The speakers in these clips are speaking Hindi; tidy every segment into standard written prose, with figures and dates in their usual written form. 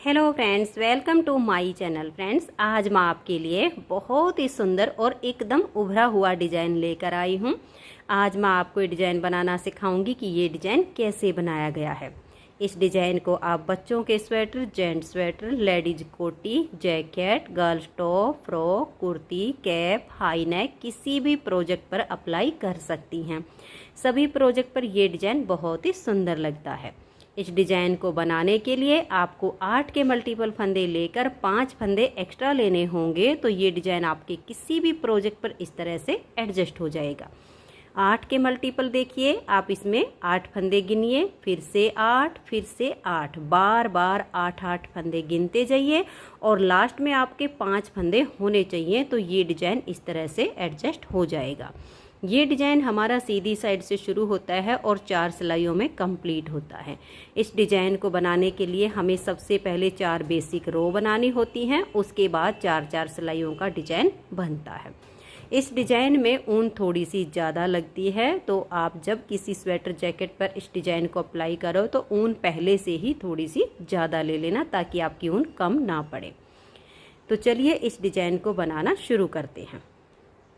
Hello friends, welcome to my channel. Friends, आज मैं आपके लिए बहुत ही सुंदर और एकदम उभरा हुआ डिज़ाइन लेकर आई हूँ। आज मैं आपको ये डिज़ाइन बनाना सिखाऊंगी कि ये डिज़ाइन कैसे बनाया गया है। इस डिज़ाइन को आप बच्चों के स्वेटर, जेंट्स स्वेटर, लेडीज कोटी, jacket, girls top, frock, kurti, cap, high neck किसी भी प्रोजेक्ट पर अप्लाई कर सकती हैं। सभी प्रोजेक्ट पर ये डिज़ाइन बहुत ही सुंदर लगता है। इस डिज़ाइन को बनाने के लिए आपको 8 के मल्टीपल फंदे लेकर 5 फंदे एक्स्ट्रा लेने होंगे, तो ये डिज़ाइन आपके किसी भी प्रोजेक्ट पर इस तरह से एडजस्ट हो जाएगा। 8 के मल्टीपल देखिए, आप इसमें 8 फंदे गिनिए, फिर से 8, फिर से 8, बार बार 8 फंदे गिनते जाइए और लास्ट में आपके 5 फंदे होने चाहिए, तो ये डिज़ाइन इस तरह से एडजस्ट हो जाएगा। ये डिज़ाइन हमारा सीधी साइड से शुरू होता है और 4 सिलाइयों में कंप्लीट होता है। इस डिज़ाइन को बनाने के लिए हमें सबसे पहले 4 बेसिक रो बनानी होती हैं, उसके बाद 4-4 सिलाइयों का डिज़ाइन बनता है। इस डिज़ाइन में ऊन थोड़ी सी ज़्यादा लगती है, तो आप जब किसी स्वेटर जैकेट पर इस डिज़ाइन को अप्लाई करो तो ऊन पहले से ही थोड़ी सी ज़्यादा ले लेना, ताकि आपकी ऊन कम ना पड़े। तो चलिए इस डिज़ाइन को बनाना शुरू करते हैं।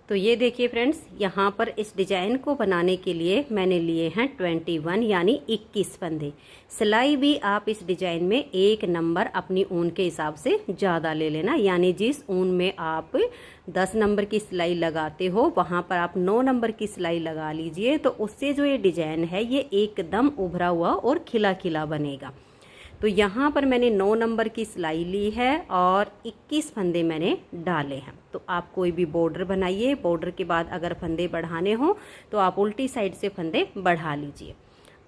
तो ये देखिए फ्रेंड्स, यहाँ पर इस डिज़ाइन को बनाने के लिए मैंने लिए हैं 21 यानी 21 फंदे। सिलाई भी आप इस डिज़ाइन में 1 नंबर अपनी ऊन के हिसाब से ज़्यादा ले लेना, यानी जिस ऊन में आप 10 नंबर की सिलाई लगाते हो वहाँ पर आप 9 नंबर की सिलाई लगा लीजिए, तो उससे जो ये डिज़ाइन है ये एकदम उभरा हुआ और खिला खिला बनेगा। तो यहाँ पर मैंने 9 नंबर की सिलाई ली है और 21 फंदे मैंने डाले हैं। तो आप कोई भी बॉर्डर बनाइए, बॉर्डर के बाद अगर फंदे बढ़ाने हो तो आप उल्टी साइड से फंदे बढ़ा लीजिए।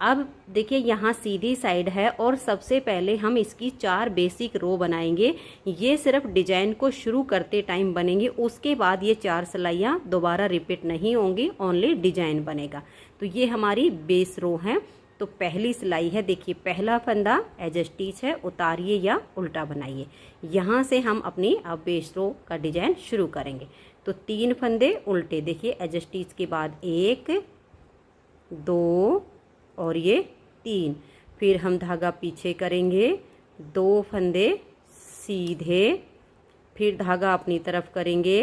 अब देखिए, यहाँ सीधी साइड है और सबसे पहले हम इसकी 4 बेसिक रो बनाएंगे। ये सिर्फ डिजाइन को शुरू करते टाइम बनेंगे, उसके बाद ये 4 सिलाइयाँ दोबारा रिपीट नहीं होंगी, ओनली डिजाइन बनेगा। तो ये हमारी बेस रो है। तो पहली सिलाई है, देखिए पहला फंदा एज स्टिच है, उतारिए या उल्टा बनाइए। यहाँ से हम अपनी अब बेस रो का डिजाइन शुरू करेंगे। तो 3 फंदे उल्टे, देखिए एज स्टिच के बाद 1, 2 और ये 3। फिर हम धागा पीछे करेंगे, 2 फंदे सीधे, फिर धागा अपनी तरफ करेंगे,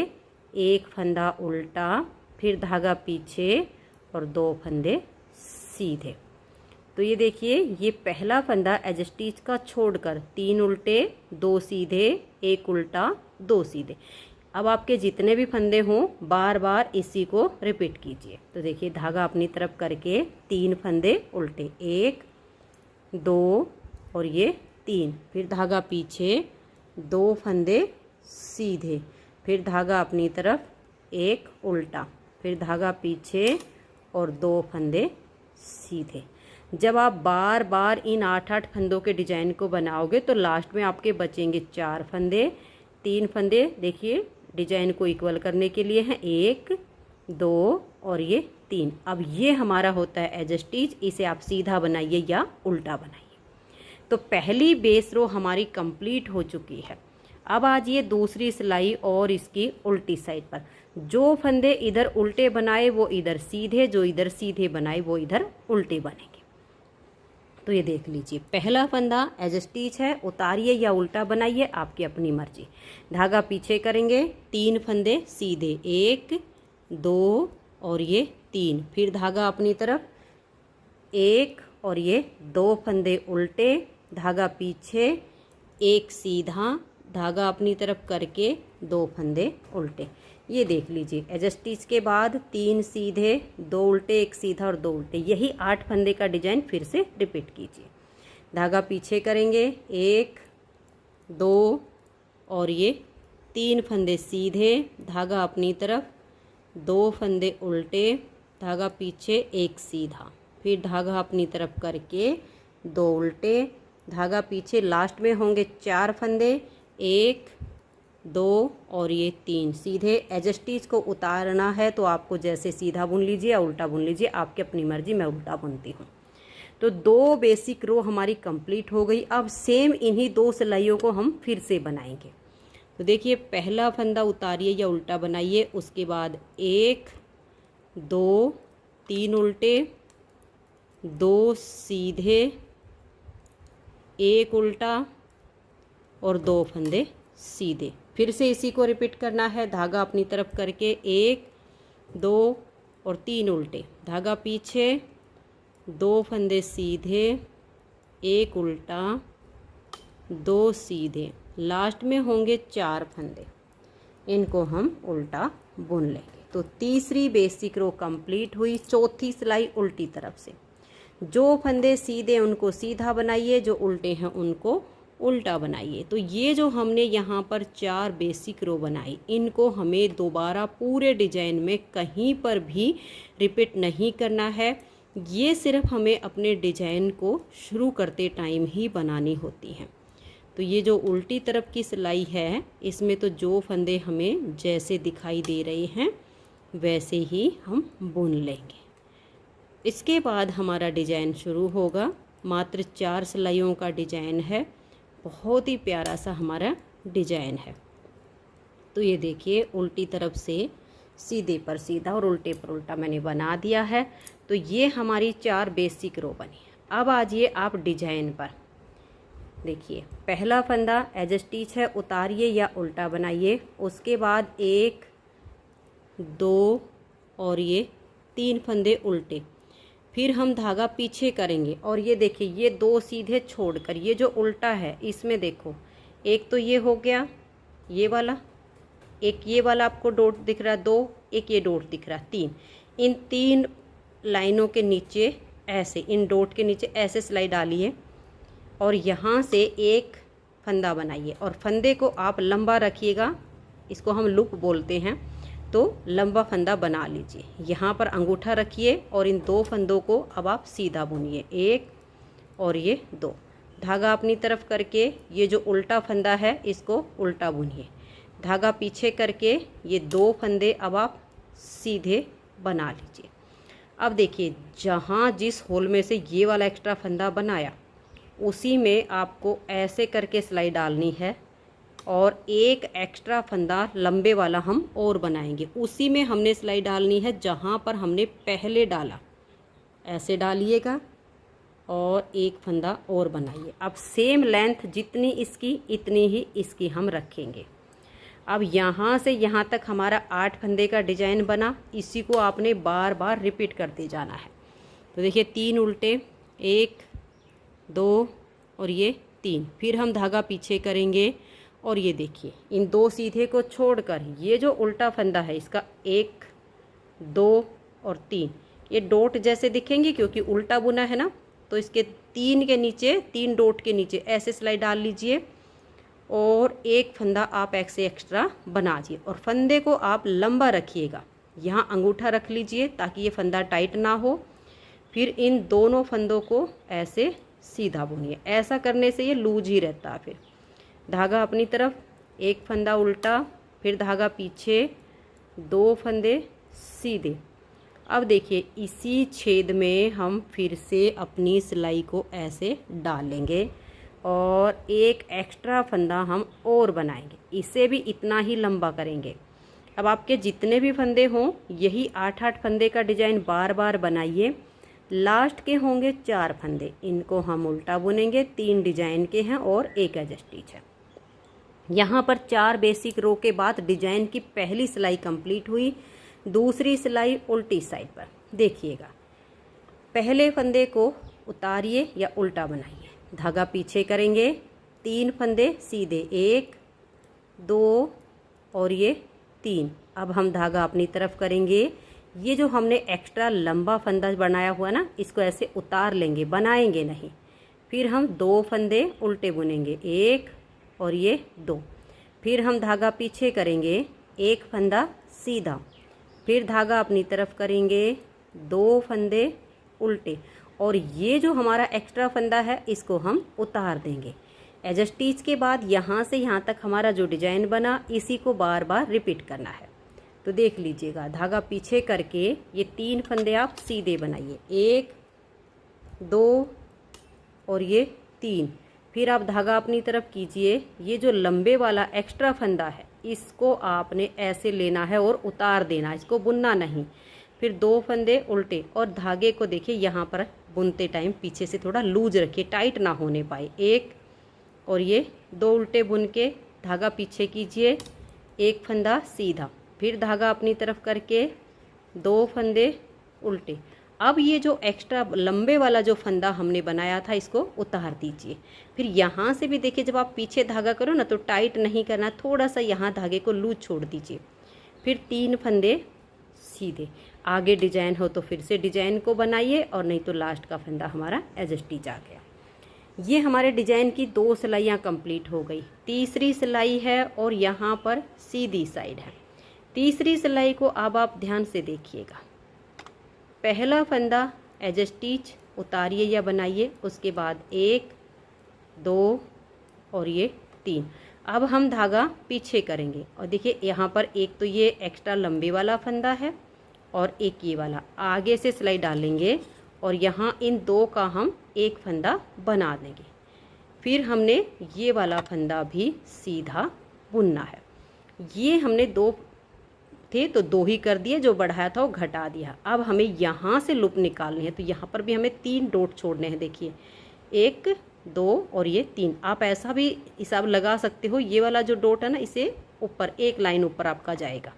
1 फंदा उल्टा, फिर धागा पीछे और 2 फंदे सीधे। तो ये देखिए, ये पहला फंदा एज स्टिच का छोड़कर 3 उल्टे, 2 सीधे, 1 उल्टा, 2 सीधे। अब आपके जितने भी फंदे हों बार बार इसी को रिपीट कीजिए। तो देखिए, धागा अपनी तरफ करके 3 फंदे उल्टे, 1, 2 और ये 3, फिर धागा पीछे, 2 फंदे सीधे, फिर धागा अपनी तरफ, 1 उल्टा, फिर धागा पीछे और 2 फंदे सीधे। जब आप बार बार इन 8-8 फंदों के डिजाइन को बनाओगे तो लास्ट में आपके बचेंगे 4 फंदे। 3 फंदे देखिए डिजाइन को इक्वल करने के लिए हैं, 1, 2 और ये 3। अब ये हमारा होता है एज स्टिच, इसे आप सीधा बनाइए या उल्टा बनाइए। तो पहली बेस रो हमारी कंप्लीट हो चुकी है। अब आज ये दूसरी सिलाई और इसकी उल्टी साइड पर, जो फंदे इधर उल्टे बनाए वो इधर सीधे, जो इधर सीधे बनाए वो इधर उल्टे बनेंगे। तो ये देख लीजिए, पहला फंदा एज स्टिच है, उतारिए या उल्टा बनाइए, आपकी अपनी मर्जी। धागा पीछे करेंगे, 3 फंदे सीधे, 1, 2 और ये 3, फिर धागा अपनी तरफ, 1 और ये 2 फंदे उल्टे, धागा पीछे, 1 सीधा, धागा अपनी तरफ करके 2 फंदे उल्टे। ये देख लीजिए, एज स्टिच के बाद 3 सीधे, 2 उल्टे, 1 सीधा और 2 उल्टे। यही 8 फंदे का डिजाइन फिर से रिपीट कीजिए। धागा पीछे करेंगे, 1, 2 और ये 3 फंदे सीधे, धागा अपनी तरफ, 2 फंदे उल्टे, धागा पीछे, 1 सीधा, फिर धागा अपनी तरफ करके 2 उल्टे, धागा पीछे, लास्ट में होंगे 4 फंदे, 1, 2 और ये 3 सीधे। एज स्टिच को उतारना है तो आपको जैसे सीधा बुन लीजिए या उल्टा बुन लीजिए, आपकी अपनी मर्जी, मैं उल्टा बुनती हूँ। तो 2 बेसिक रो हमारी कंप्लीट हो गई। अब सेम इन्हीं 2 सिलाइयों को हम फिर से बनाएंगे। तो देखिए, पहला फंदा उतारिए या उल्टा बनाइए, उसके बाद 1, 2, 3 उल्टे, 2 सीधे, 1 उल्टा, और 2 फंदे सीधे। फिर से इसी को रिपीट करना है, धागा अपनी तरफ करके 1 2 और 3 उल्टे, धागा पीछे, 2 फंदे सीधे, 1 उल्टा, 2 सीधे, लास्ट में होंगे 4 फंदे, इनको हम उल्टा बुन लेंगे। तो तीसरी बेसिक रो कंप्लीट हुई। चौथी सिलाई उल्टी तरफ से, जो फंदे सीधे उनको सीधा बनाइए, जो उल्टे हैं उनको उल्टा बनाइए। तो ये जो हमने यहाँ पर 4 बेसिक रो बनाई, इनको हमें दोबारा पूरे डिजाइन में कहीं पर भी रिपीट नहीं करना है। ये सिर्फ हमें अपने डिजाइन को शुरू करते टाइम ही बनानी होती हैं। तो ये जो उल्टी तरफ की सिलाई है, इसमें तो जो फंदे हमें जैसे दिखाई दे रहे हैं वैसे ही हम बुन लेंगे। इसके बाद हमारा डिजाइन शुरू होगा। मात्र 4 सिलाइयों का डिजाइन है, बहुत ही प्यारा सा हमारा डिजाइन है। तो ये देखिए, उल्टी तरफ से सीधे पर सीधा और उल्टे पर उल्टा मैंने बना दिया है। तो ये हमारी 4 बेसिक रो बनी। अब आइए आप डिजाइन पर। देखिए, पहला फंदा एज स्टिच है, उतारिए या उल्टा बनाइए। उसके बाद 1 2 और ये 3 फंदे उल्टे, फिर हम धागा पीछे करेंगे और ये देखिए, ये 2 सीधे छोड़कर ये जो उल्टा है इसमें देखो, एक तो ये हो गया ये वाला, एक ये वाला आपको डॉट दिख रहा है 2, एक ये डॉट दिख रहा है 3। इन 3 लाइनों के नीचे ऐसे, इन डॉट के नीचे ऐसे सिलाई डालिए और यहाँ से एक फंदा बनाइए और फंदे को आप लंबा रखिएगा, इसको हम लूप बोलते हैं। तो लंबा फंदा बना लीजिए, यहाँ पर अंगूठा रखिए और इन 2 फंदों को अब आप सीधा बुनिए, 1 और ये 2। धागा अपनी तरफ करके ये जो उल्टा फंदा है इसको उल्टा बुनिए, धागा पीछे करके ये 2 फंदे अब आप सीधे बना लीजिए। अब देखिए, जहाँ जिस होल में से ये वाला एक्स्ट्रा फंदा बनाया उसी में आपको ऐसे करके सिलाई डालनी है और एक एक्स्ट्रा फंदा लंबे वाला हम और बनाएंगे, उसी में हमने सिलाई डालनी है जहाँ पर हमने पहले डाला। ऐसे डालिएगा और एक फंदा और बनाइए। अब सेम लेंथ जितनी इसकी इतनी ही इसकी हम रखेंगे। अब यहाँ से यहाँ तक हमारा 8 फंदे का डिजाइन बना, इसी को आपने बार बार रिपीट करते जाना है। तो देखिए, 3 उल्टे, 1 2 और ये 3, फिर हम धागा पीछे करेंगे और ये देखिए, इन 2 सीधे को छोड़कर ये जो उल्टा फंदा है इसका 1 2 और 3, ये डॉट जैसे दिखेंगे क्योंकि उल्टा बुना है ना, तो इसके 3 के नीचे, 3 डॉट के नीचे ऐसे सिलाई डाल लीजिए और एक फंदा आप ऐसे एक्स्ट्रा बना दीजिए और फंदे को आप लंबा रखिएगा, यहाँ अंगूठा रख लीजिए ताकि ये फंदा टाइट ना हो। फिर इन दोनों फंदों को ऐसे सीधा बुनिए, ऐसा करने से ये लूज ही रहता है। फिर धागा अपनी तरफ, एक फंदा उल्टा, फिर धागा पीछे, 2 फंदे सीधे। अब देखिए, इसी छेद में हम फिर से अपनी सिलाई को ऐसे डालेंगे और एक एक्स्ट्रा फंदा हम और बनाएंगे, इसे भी इतना ही लंबा करेंगे। अब आपके जितने भी फंदे हों यही 8-8 फंदे का डिजाइन बार बार बनाइए। लास्ट के होंगे 4 फंदे, इनको हम उल्टा बुनेंगे, 3 डिजाइन के हैं और एक एज स्टिच है। यहाँ पर 4 बेसिक रो के बाद डिजाइन की पहली सिलाई कंप्लीट हुई। दूसरी सिलाई उल्टी साइड पर देखिएगा, पहले फंदे को उतारिए या उल्टा बनाइए, धागा पीछे करेंगे, 3 फंदे सीधे, 1 2 और ये 3। अब हम धागा अपनी तरफ करेंगे, ये जो हमने एक्स्ट्रा लंबा फंदा बनाया हुआ ना, इसको ऐसे उतार लेंगे, बनाएंगे नहीं। फिर हम 2 फंदे उल्टे बुनेंगे, 1 और ये 2। फिर हम धागा पीछे करेंगे, 1 फंदा सीधा, फिर धागा अपनी तरफ करेंगे, 2 फंदे उल्टे और ये जो हमारा एक्स्ट्रा फंदा है इसको हम उतार देंगे। एज स्टिच के बाद यहाँ से यहाँ तक हमारा जो डिजाइन बना, इसी को बार बार रिपीट करना है। तो देख लीजिएगा, धागा पीछे करके ये 3 फंदे आप सीधे बनाइए, 1 2 और ये 3। फिर आप धागा अपनी तरफ कीजिए, ये जो लंबे वाला एक्स्ट्रा फंदा है इसको आपने ऐसे लेना है और उतार देना, इसको बुनना नहीं। फिर 2 फंदे उल्टे और धागे को देखिए यहाँ पर बुनते टाइम पीछे से थोड़ा लूज रखिए, टाइट ना होने पाए, 1 और ये 2 उल्टे बुन के धागा पीछे कीजिए, एक फंदा सीधा, फिर धागा अपनी तरफ करके 2 फंदे उल्टे। अब ये जो एक्स्ट्रा लंबे वाला जो फंदा हमने बनाया था इसको उतार दीजिए। फिर यहाँ से भी देखिए, जब आप पीछे धागा करो ना तो टाइट नहीं करना, थोड़ा सा यहाँ धागे को लूज छोड़ दीजिए। फिर 3 फंदे सीधे। आगे डिजाइन हो तो फिर से डिजाइन को बनाइए, और नहीं तो लास्ट का फंदा हमारा एज स्टिच आ गया। ये हमारे डिजाइन की 2 सिलाइयाँ कंप्लीट हो गई। तीसरी सिलाई है और यहाँ पर सीधी साइड है। तीसरी सिलाई को अब आप ध्यान से देखिएगा। पहला फंदा एज स्टिच उतारिए या बनाइए, उसके बाद 1 2 और ये 3। अब हम धागा पीछे करेंगे, और देखिए यहाँ पर एक तो ये एक्स्ट्रा लंबे वाला फंदा है और एक ये वाला, आगे से सिलाई डालेंगे और यहाँ इन 2 का हम एक फंदा बना देंगे। फिर हमने ये वाला फंदा भी सीधा बुनना है। ये हमने 2 थे तो 2 ही कर दिए, जो बढ़ाया था वो घटा दिया। अब हमें यहाँ से लूप निकालनी है, तो यहाँ पर भी हमें 3 डॉट छोड़ने हैं। देखिए 1 2 और ये 3। आप ऐसा भी हिसाब लगा सकते हो, ये वाला जो डॉट है ना इसे ऊपर एक लाइन ऊपर आपका जाएगा,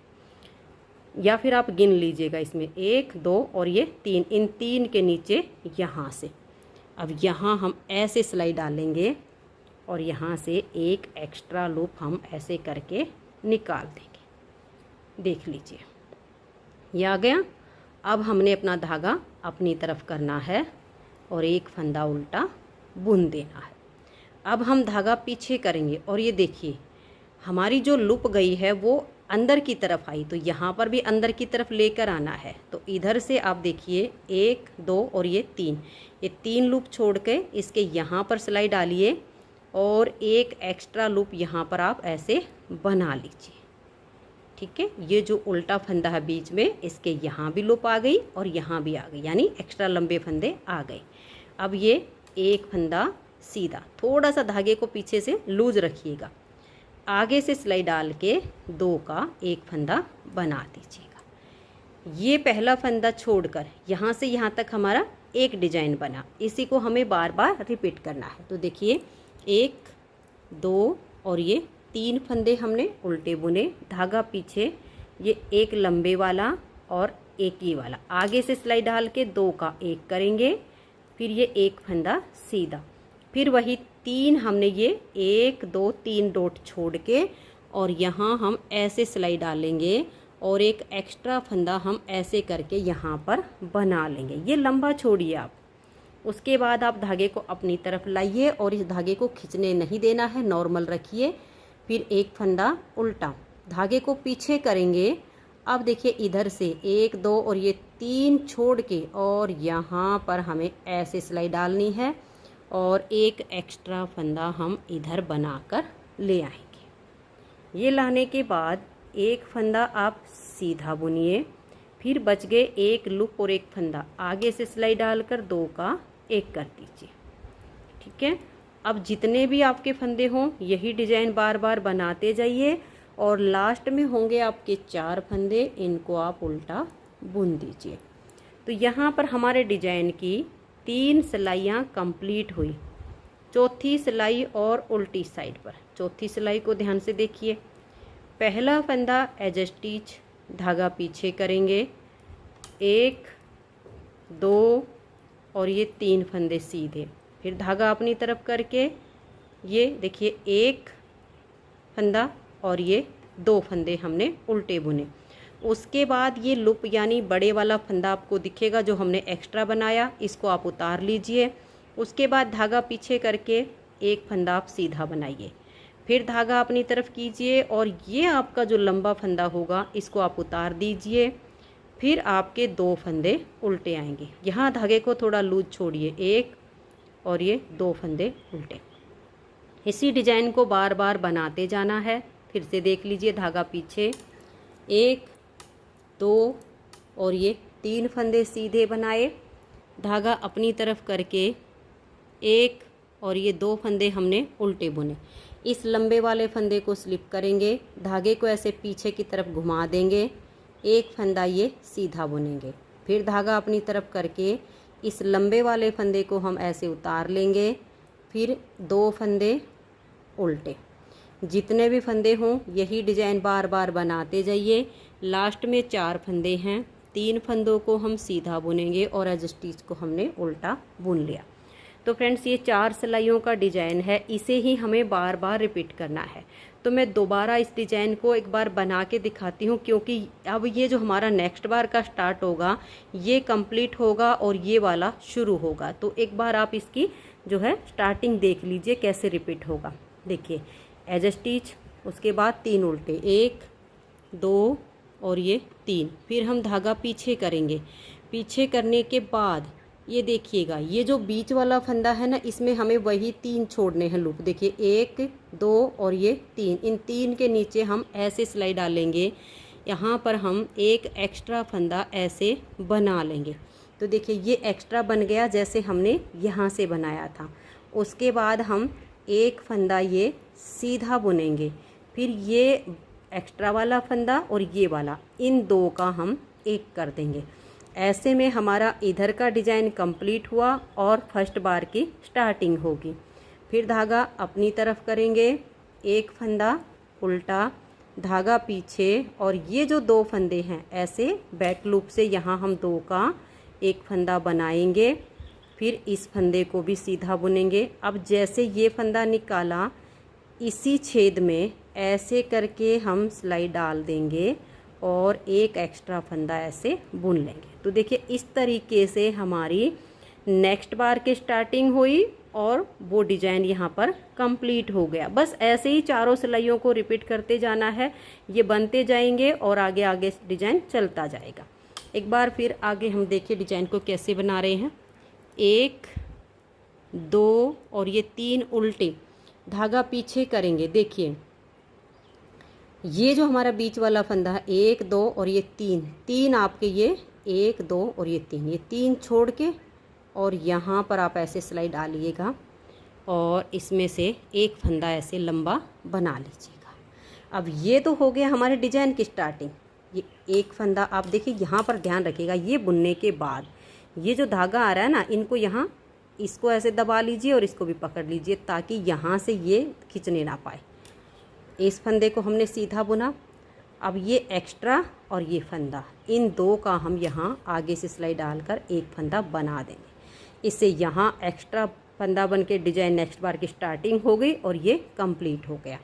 या फिर आप गिन लीजिएगा इसमें 1 2 और ये 3, इन 3 के नीचे यहाँ से। अब यहाँ हम ऐसे सिलाई डालेंगे और यहाँ से एक एक्स्ट्रा लूप हम ऐसे करके निकाल देंगे। देख लीजिए ये आ गया। अब हमने अपना धागा अपनी तरफ करना है और एक फंदा उल्टा बुन देना है। अब हम धागा पीछे करेंगे, और ये देखिए हमारी जो लूप गई है वो अंदर की तरफ आई, तो यहाँ पर भी अंदर की तरफ लेकर आना है। तो इधर से आप देखिए 1 2 और ये 3, ये 3 लूप छोड़ के इसके यहाँ पर सिलाई डालिए और एक एक्स्ट्रा लूप यहाँ पर आप ऐसे बना लीजिए। ठीक है, ये जो उल्टा फंदा है बीच में, इसके यहाँ भी लूप आ गई और यहाँ भी आ गई, यानी एक्स्ट्रा लंबे फंदे आ गए। अब ये एक फंदा सीधा, थोड़ा सा धागे को पीछे से लूज रखिएगा, आगे से सिलाई डाल के 2 का एक फंदा बना दीजिएगा। ये पहला फंदा छोड़कर यहाँ से यहाँ तक हमारा एक डिजाइन बना, इसी को हमें बार बार रिपीट करना है। तो देखिए 1 2 और ये 3 फंदे हमने उल्टे बुने, धागा पीछे, ये एक लंबे वाला और एक ये वाला, आगे से सिलाई डाल के 2 का एक करेंगे, फिर ये एक फंदा सीधा, फिर वही 3 हमने ये 1 2 3 डॉट छोड़ के और यहाँ हम ऐसे सिलाई डालेंगे और एक एक्स्ट्रा फंदा हम ऐसे करके यहाँ पर बना लेंगे। ये लंबा छोड़िए आप। उसके बाद आप धागे को अपनी तरफ लाइए और इस धागे को खींचने नहीं देना है, नॉर्मल रखिए। फिर एक फंदा उल्टा, धागे को पीछे करेंगे। अब देखिए इधर से 1 2 और ये 3 छोड़ के और यहाँ पर हमें ऐसे सिलाई डालनी है और एक एक्स्ट्रा फंदा हम इधर बनाकर ले आएंगे। ये लाने के बाद एक फंदा आप सीधा बुनिए, फिर बच गए एक लूप और एक फंदा, आगे से सिलाई डालकर 2 का एक कर दीजिए। ठीक है, अब जितने भी आपके फंदे हों यही डिजाइन बार बार बनाते जाइए और लास्ट में होंगे आपके 4 फंदे, इनको आप उल्टा बुन दीजिए। तो यहाँ पर हमारे डिजाइन की 3 सिलाइयाँ कंप्लीट हुई। चौथी सिलाई और उल्टी साइड पर, चौथी सिलाई को ध्यान से देखिए। पहला फंदा एज स्टिच, धागा पीछे करेंगे, 1 2 और ये 3 फंदे सीधे, फिर धागा अपनी तरफ करके ये देखिए एक फंदा और ये 2 फंदे हमने उल्टे बुने। उसके बाद ये लूप यानी बड़े वाला फंदा आपको दिखेगा जो हमने एक्स्ट्रा बनाया, इसको आप उतार लीजिए। उसके बाद धागा पीछे करके एक फंदा आप सीधा बनाइए, फिर धागा अपनी तरफ कीजिए और ये आपका जो लंबा फंदा होगा इसको आप उतार दीजिए। फिर आपके 2 फंदे उल्टे आएंगे, यहाँ धागे को थोड़ा लूज छोड़िए, 1 और ये 2 फंदे उल्टे। इसी डिजाइन को बार बार बनाते जाना है। फिर से देख लीजिए, धागा पीछे, 1 2 और ये 3 फंदे सीधे बनाए, धागा अपनी तरफ करके 1 और ये 2 फंदे हमने उल्टे बुने। इस लंबे वाले फंदे को स्लिप करेंगे, धागे को ऐसे पीछे की तरफ घुमा देंगे, एक फंदा ये सीधा बुनेंगे, फिर धागा अपनी तरफ करके इस लंबे वाले फंदे को हम ऐसे उतार लेंगे, फिर 2 फंदे उल्टे। जितने भी फंदे हों यही डिजाइन बार बार बनाते जाइए। लास्ट में 4 फंदे हैं, 3 फंदों को हम सीधा बुनेंगे और एज स्टिच को हमने उल्टा बुन लिया। तो फ्रेंड्स ये 4 सिलाइयों का डिजाइन है, इसे ही हमें बार बार रिपीट करना है। तो मैं दोबारा इस डिजाइन को एक बार बना के दिखाती हूँ, क्योंकि अब ये जो हमारा नेक्स्ट बार का स्टार्ट होगा ये कंप्लीट होगा और ये वाला शुरू होगा। तो एक बार आप इसकी जो है स्टार्टिंग देख लीजिए कैसे रिपीट होगा। देखिए एज स्टिच, उसके बाद 3 उल्टे, 1 2 और ये 3। फिर हम धागा पीछे करेंगे। पीछे करने के बाद ये देखिएगा, ये जो बीच वाला फंदा है ना, इसमें हमें वही 3 छोड़ने हैं लूप। देखिए 1 2 और ये 3, इन 3 के नीचे हम ऐसे सिलाई डालेंगे। यहाँ पर हम एक एक्स्ट्रा फंदा ऐसे बना लेंगे। तो देखिए ये एक्स्ट्रा बन गया जैसे हमने यहाँ से बनाया था। उसके बाद हम एक फंदा ये सीधा बुनेंगे, फिर ये एक्स्ट्रा वाला फंदा और ये वाला, इन 2 का हम एक कर देंगे। ऐसे में हमारा इधर का डिजाइन कंप्लीट हुआ और फर्स्ट बार की स्टार्टिंग होगी। फिर धागा अपनी तरफ करेंगे, एक फंदा उल्टा, धागा पीछे, और ये जो 2 फंदे हैं ऐसे बैक लूप से यहाँ हम 2 का एक फंदा बनाएंगे। फिर इस फंदे को भी सीधा बुनेंगे। अब जैसे ये फंदा निकाला, इसी छेद में ऐसे करके हम सिलाई डाल देंगे और एक एक्स्ट्रा फंदा ऐसे बुन लेंगे। तो देखिए इस तरीके से हमारी नेक्स्ट बार की स्टार्टिंग हुई और वो डिजाइन यहाँ पर कंप्लीट हो गया। बस ऐसे ही चारों सिलाइयों को रिपीट करते जाना है, ये बनते जाएंगे और आगे आगे डिजाइन चलता जाएगा। एक बार फिर आगे हम देखिए डिजाइन को कैसे बना रहे हैं। 1 2 और ये 3 उल्टे, धागा पीछे करेंगे। देखिए ये जो हमारा बीच वाला फंदा है 1 2 और ये 3 आपके ये 1 2 और ये 3 छोड़ के और यहाँ पर आप ऐसे सिलाई डालिएगा और इसमें से एक फंदा ऐसे लंबा बना लीजिएगा। अब ये तो हो गया हमारे डिजाइन की स्टार्टिंग। ये एक फंदा आप देखिए यहाँ पर ध्यान रखिएगा, ये बुनने के बाद ये जो धागा आ रहा है ना, इनको यहाँ इसको ऐसे दबा लीजिए और इसको भी पकड़ लीजिए ताकि यहाँ से ये खींचने ना पाए। इस फंदे को हमने सीधा बुना। अब ये एक्स्ट्रा और ये फंदा, इन 2 का हम यहाँ आगे से सिलाई डालकर एक फंदा बना देंगे। इससे यहाँ एक्स्ट्रा फंदा बन के डिजाइन नेक्स्ट बार की स्टार्टिंग हो गई और ये कंप्लीट हो गया।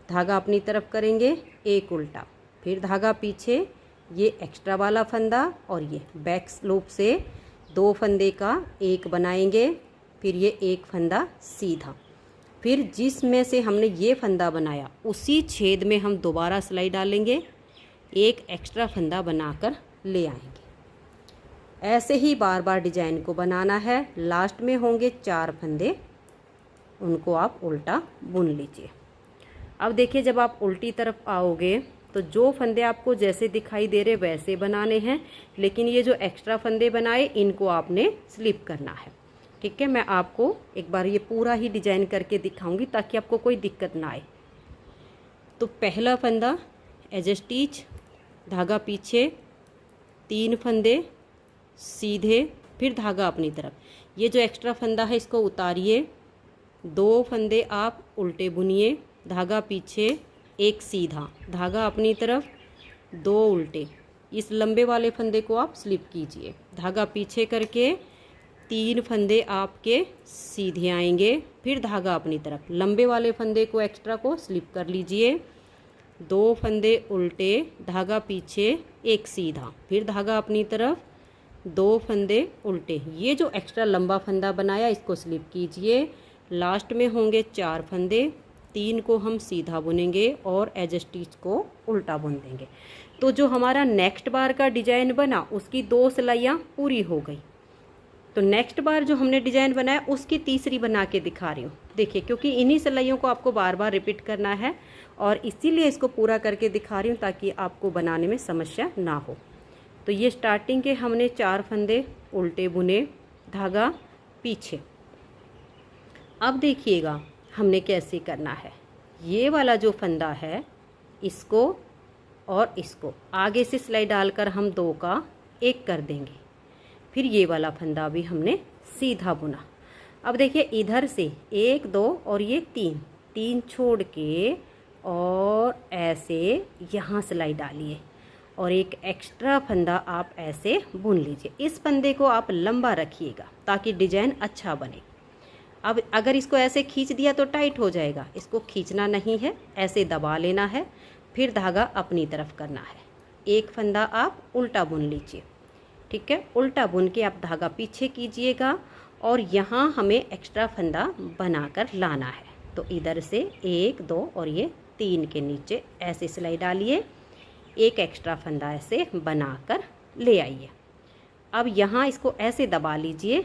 धागा अपनी तरफ करेंगे, एक उल्टा, फिर धागा पीछे, ये एक्स्ट्रा वाला फंदा और ये बैक लूप से 2 फंदे का एक बनाएंगे। फिर ये एक फंदा सीधा, फिर जिसमें से हमने ये फंदा बनाया उसी छेद में हम दोबारा सिलाई डालेंगे, एक एक्स्ट्रा फंदा बनाकर ले आएंगे। ऐसे ही बार बार डिजाइन को बनाना है। लास्ट में होंगे 4 फंदे, उनको आप उल्टा बुन लीजिए। अब देखिए जब आप उल्टी तरफ आओगे तो जो फंदे आपको जैसे दिखाई दे रहे वैसे बनाने हैं, लेकिन ये जो एक्स्ट्रा फंदे बनाए इनको आपने स्लिप करना है। ठीक है, मैं आपको एक बार ये पूरा ही डिजाइन करके दिखाऊंगी ताकि आपको कोई दिक्कत ना आए। तो पहला फंदा एज स्टिच, धागा पीछे, 3 फंदे सीधे, फिर धागा अपनी तरफ। ये जो एक्स्ट्रा फंदा है इसको उतारिए, 2 फंदे आप उल्टे बुनिए, धागा पीछे, एक सीधा, धागा अपनी तरफ, 2 उल्टे। इस लंबे वाले फंदे को आप स्लिप कीजिए, धागा पीछे करके 3 फंदे आपके सीधे आएंगे, फिर धागा अपनी तरफ, लंबे वाले फंदे को एक्स्ट्रा को स्लिप कर लीजिए, 2 फंदे उल्टे, धागा पीछे, एक सीधा, फिर धागा अपनी तरफ, 2 फंदे उल्टे। ये जो एक्स्ट्रा लंबा फंदा बनाया इसको स्लिप कीजिए। लास्ट में होंगे 4 फंदे, 3 को हम सीधा बुनेंगे और एज स्टिच को उल्टा बुन देंगे। तो जो हमारा नेक्स्ट बार का डिजाइन बना उसकी 2 सिलाइयाँ पूरी हो गई। तो नेक्स्ट बार जो हमने डिजाइन बनाया उसकी तीसरी बना के दिखा रही हूँ। देखिए क्योंकि इन्हीं सिलाइयों को आपको बार बार रिपीट करना है और इसीलिए इसको पूरा करके दिखा रही हूँ ताकि आपको बनाने में समस्या ना हो। तो ये स्टार्टिंग के हमने 4 फंदे उल्टे बुने, धागा पीछे। अब देखिएगा हमने कैसे करना है। ये वाला जो फंदा है इसको और इसको आगे से सिलाई डालकर हम 2 का एक कर देंगे, फिर ये वाला फंदा भी हमने सीधा बुना। अब देखिए इधर से 1 2 और ये 3 छोड़ के और ऐसे यहाँ सिलाई डालिए और एक एक्स्ट्रा फंदा आप ऐसे बुन लीजिए। इस फंदे को आप लंबा रखिएगा ताकि डिजाइन अच्छा बने। अब अगर इसको ऐसे खींच दिया तो टाइट हो जाएगा, इसको खींचना नहीं है, ऐसे दबा लेना है, फिर धागा अपनी तरफ करना है। एक फंदा आप उल्टा बुन लीजिए, ठीक है। उल्टा बुन के आप धागा पीछे कीजिएगा और यहाँ हमें एक्स्ट्रा फंदा बनाकर लाना है। तो इधर से 1 2 और ये 3 के नीचे ऐसे सिलाई डालिए, एक एक्स्ट्रा फंदा ऐसे बनाकर ले आइए। अब यहाँ इसको ऐसे दबा लीजिए,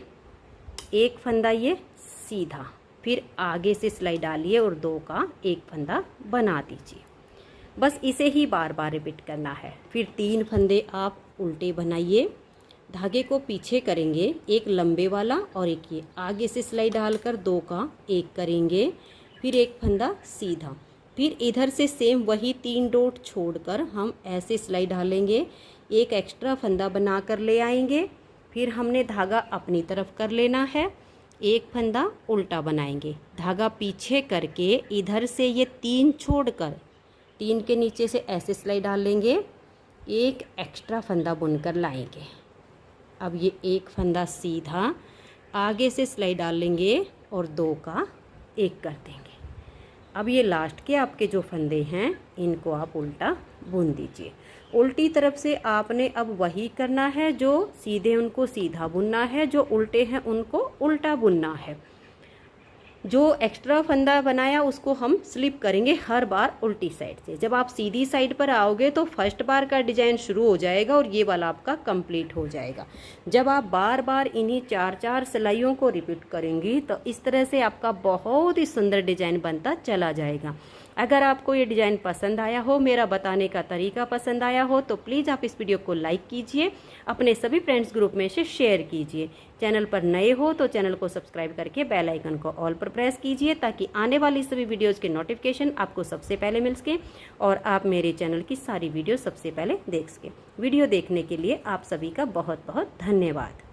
एक फंदा ये सीधा, फिर आगे से सिलाई डालिए और 2 का एक फंदा बना दीजिए। बस इसे ही बार बार रिपीट करना है। फिर 3 फंदे आप उल्टे बनाइए, धागे को पीछे करेंगे, एक लंबे वाला और एक ये आगे से सिलाई डालकर 2 का एक करेंगे, फिर एक फंदा सीधा, फिर इधर से सेम वही 3 डॉट छोड़कर हम ऐसे सिलाई डालेंगे, एक एक्स्ट्रा फंदा बनाकर ले आएंगे, फिर हमने धागा अपनी तरफ कर लेना है, एक फंदा उल्टा बनाएंगे, धागा पीछे करके इधर से ये 3 छोड़कर 3 के नीचे से ऐसे सिलाई डाल लेंगे, एक एक्स्ट्रा फंदा बुनकर लाएंगे। अब ये एक फंदा सीधा, आगे से सिलाई डाल लेंगे और 2 का एक कर देंगे। अब ये लास्ट के आपके जो फंदे हैं इनको आप उल्टा बुन दीजिए। उल्टी तरफ से आपने अब वही करना है, जो सीधे उनको सीधा बुनना है, जो उल्टे हैं उनको उल्टा बुनना है। जो एक्स्ट्रा फंदा बनाया उसको हम स्लिप करेंगे हर बार उल्टी साइड से। जब आप सीधी साइड पर आओगे तो फर्स्ट बार का डिजाइन शुरू हो जाएगा और ये वाला आपका कंप्लीट हो जाएगा। जब आप बार बार इन्हीं 4-4 सिलाइयों को रिपीट करेंगी तो इस तरह से आपका बहुत ही सुंदर डिजाइन बनता चला जाएगा। अगर आपको ये डिज़ाइन पसंद आया हो, मेरा बताने का तरीका पसंद आया हो, तो प्लीज़ आप इस वीडियो को लाइक कीजिए, अपने सभी फ्रेंड्स ग्रुप में से शेयर कीजिए। चैनल पर नए हो तो चैनल को सब्सक्राइब करके बेल आइकन को ऑल पर प्रेस कीजिए ताकि आने वाली सभी वीडियोज़ के नोटिफिकेशन आपको सबसे पहले मिल सके और आप मेरे चैनल की सारी वीडियो सबसे पहले देख सकें। वीडियो देखने के लिए आप सभी का बहुत बहुत धन्यवाद।